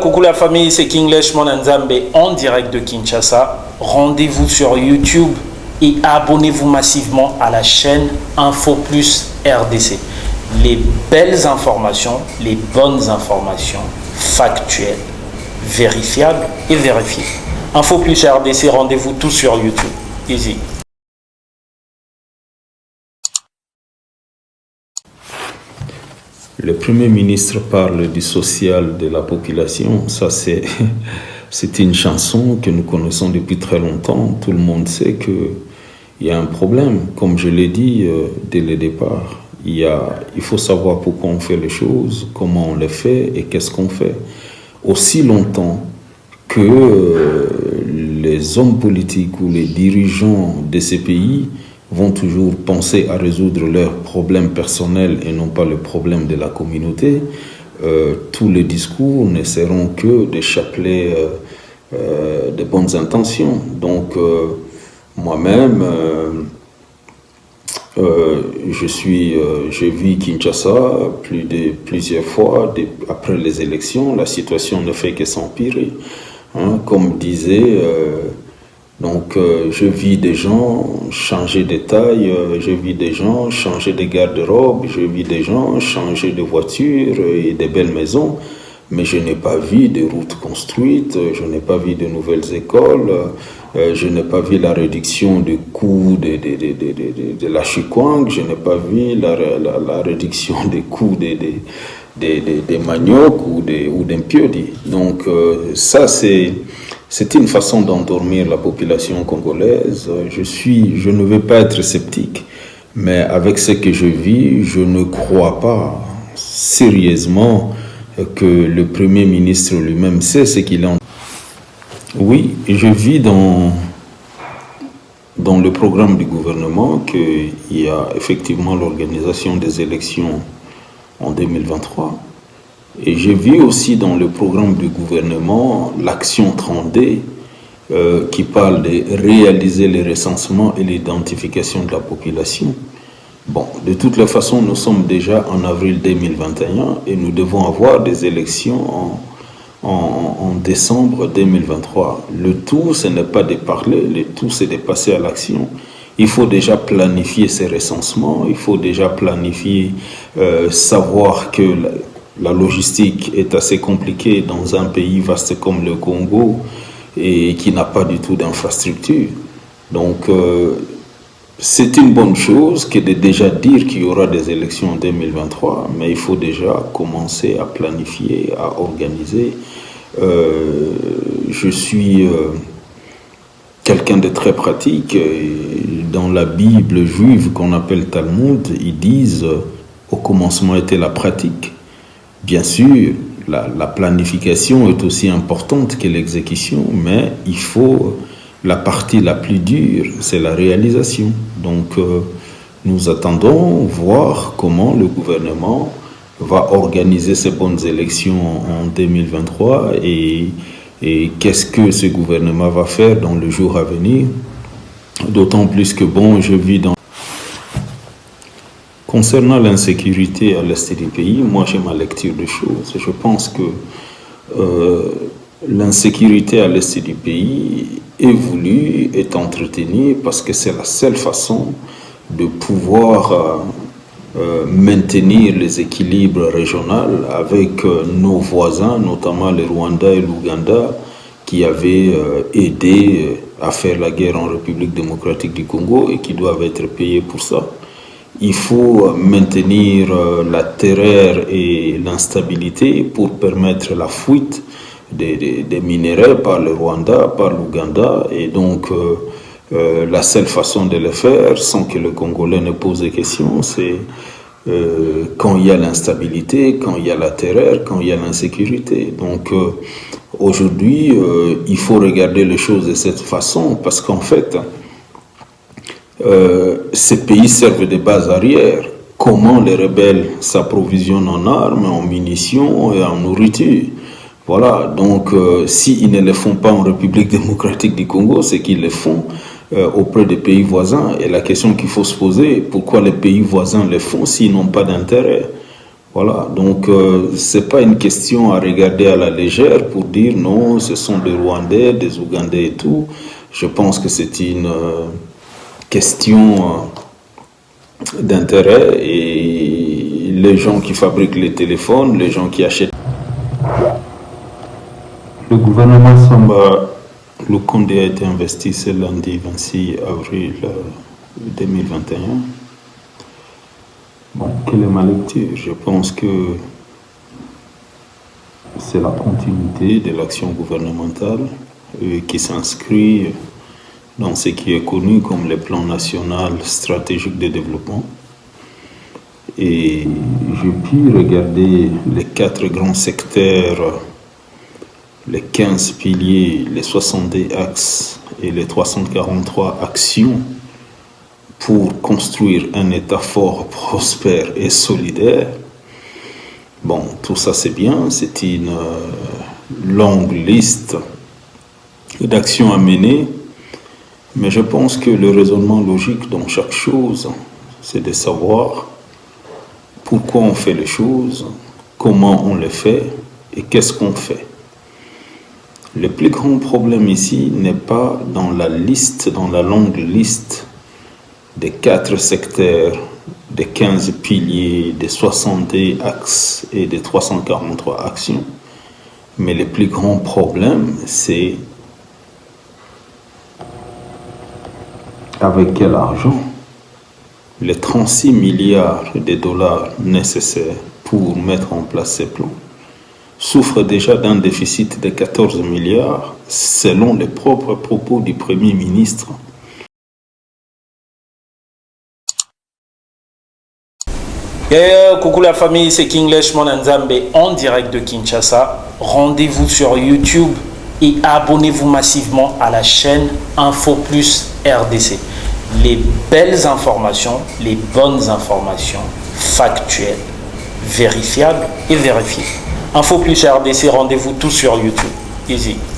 Coucou la famille, c'est Kinglish Monanzambe en direct de Kinshasa. Rendez-vous sur YouTube et abonnez-vous massivement à la chaîne Info Plus RDC. Les belles informations, les bonnes informations factuelles, vérifiables et vérifiées. Info Plus RDC, rendez-vous tout sur YouTube. Easy. Le Premier ministre parle du social de la population. Ça, c'est une chanson que nous connaissons depuis très longtemps. Tout le monde sait qu'il y a un problème. Comme je l'ai dit dès le départ, il faut savoir pourquoi on fait les choses, comment on les fait et qu'est-ce qu'on fait. Aussi longtemps que les hommes politiques ou les dirigeants de ces pays vont toujours penser à résoudre leurs problèmes personnels et non pas le problème de la communauté, tous les discours ne seront que des chapelets de bonnes intentions. Donc, moi-même, je vis Kinshasa plusieurs fois. Après les élections, la situation ne fait que s'empirer. Comme disait... Donc, je vis des gens changer de taille, je vis des gens changer de garde-robe, je vis des gens changer de voiture et de belles maisons, mais je n'ai pas vu de routes construites, je n'ai pas vu de nouvelles écoles, je n'ai pas vu la réduction du coût de la chikwang, je n'ai pas vu la réduction des coûts des manioc ou d'un piodi. Donc, ça, c'est une façon d'endormir la population congolaise. Je ne veux pas être sceptique, mais avec ce que je vis, je ne crois pas sérieusement que le Premier ministre lui-même sait ce qu'il est en train de faire. Oui, je vis dans le programme du gouvernement qu'il y a effectivement l'organisation des élections en 2023. Et j'ai vu aussi dans le programme du gouvernement l'action 30D qui parle de réaliser les recensements et l'identification de la population. Bon, de toutes les façons, nous sommes déjà en avril 2021 et nous devons avoir des élections en décembre 2023. Le tout, ce n'est pas de parler, le tout, c'est de passer à l'action. Il faut déjà planifier ces recensements, il faut déjà planifier, savoir que la logistique est assez compliquée dans un pays vaste comme le Congo et qui n'a pas du tout d'infrastructure. Donc, c'est une bonne chose que de déjà dire qu'il y aura des élections en 2023, mais il faut déjà commencer à planifier, à organiser. Je suis quelqu'un de très pratique. Dans la Bible juive qu'on appelle Talmud, ils disent au commencement était la pratique. Bien sûr, la planification est aussi importante que l'exécution, mais il faut, la partie la plus dure, c'est la réalisation. Donc, nous attendons voir comment le gouvernement va organiser ces bonnes élections en 2023 et qu'est-ce que ce gouvernement va faire dans le jour à venir. D'autant plus que, bon, je vis dans... Concernant l'insécurité à l'est du pays, moi j'ai ma lecture des choses. Je pense que l'insécurité à l'est du pays est voulue, est entretenue parce que c'est la seule façon de pouvoir maintenir les équilibres régionaux avec nos voisins, notamment le Rwanda et l'Ouganda, qui avaient aidé à faire la guerre en République démocratique du Congo et qui doivent être payés pour ça. Il faut maintenir la terreur et l'instabilité pour permettre la fuite des minéraux par le Rwanda, par l'Ouganda. Et donc, la seule façon de le faire, sans que le Congolais ne pose des questions, c'est quand il y a l'instabilité, quand il y a la terreur, quand il y a l'insécurité. Donc, aujourd'hui, il faut regarder les choses de cette façon parce qu'en fait, ces pays servent de base arrière. Comment les rebelles s'approvisionnent en armes, en munitions et en nourriture. Voilà, donc s'ils ne le font pas en République démocratique du Congo, c'est qu'ils le font auprès des pays voisins. Et la question qu'il faut se poser, pourquoi les pays voisins le font s'ils n'ont pas d'intérêt? Voilà, donc c'est pas une question à regarder à la légère pour dire non, ce sont des Rwandais, des Ougandais et tout. Je pense que c'est une question d'intérêt et les gens qui fabriquent les téléphones, les gens qui achètent. Le gouvernement Samba Lukonde a été investi ce lundi 26 avril 2021. Bon, quelle est ma lecture? Je pense que c'est la continuité de l'action gouvernementale qui s'inscrit dans ce qui est connu comme le plan national stratégique de développement. Et j'ai pu regarder les 4 grands secteurs, les 15 piliers, les 62 axes et les 343 actions pour construire un État fort, prospère et solidaire. Bon, tout ça c'est bien, c'est une longue liste d'actions à mener, mais je pense que le raisonnement logique dans chaque chose, c'est de savoir pourquoi on fait les choses, comment on les fait et qu'est-ce qu'on fait. Le plus grand problème ici n'est pas dans la liste, dans la longue liste des 4 secteurs, des 15 piliers, des 62 axes et des 343 actions. Mais le plus grand problème, c'est avec quel argent les 36 milliards de dollars nécessaires pour mettre en place ces plans souffrent déjà d'un déficit de 14 milliards selon les propres propos du Premier ministre. Coucou la famille, c'est Kinglish Monanzambe en direct de Kinshasa. Rendez-vous sur YouTube et abonnez-vous massivement à la chaîne Info Plus RDC. Les belles informations, les bonnes informations factuelles, vérifiables et vérifiées. Info Plus RDC, rendez-vous tout sur YouTube. Easy.